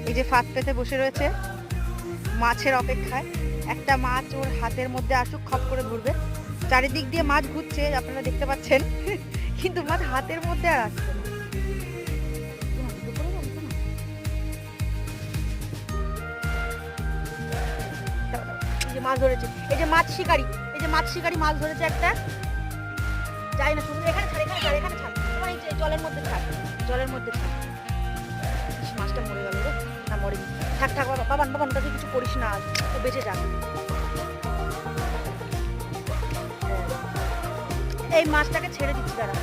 এই যে ফাঁদ পেতে বসে রয়েছে মাছের অপেক্ষায়। একটা মাছ ওর হাতের মধ্যে আসুক, খপ করে ধরবে। চারিদিক দিয়ে মাছ ঘুরছে, আপনারা দেখতে পাচ্ছেন, কিন্তু মাছ হাতের মধ্যে আর আসছে না। এই যে মাছ ধরেছে, এই যে মাছ শিকারি, এই যে মাছ শিকারি মাছ ধরেছে একটা। যাই না, শুধু এখানে ছাড়, এখানে ছাড়, এখানে ছাড়, তোমার এই যে জলের মধ্যে ছাড়, জলের মধ্যে ছাড়। মাছটা মরে গেল রে, না মরেনি। থাক থাক বাবা, বাবান বাবান, ওটাকে কিছু করিস না, আজ ও বেঁচে যাক। এই মাছটাকে ছেড়ে দিচ্ছি, দাঁড়া।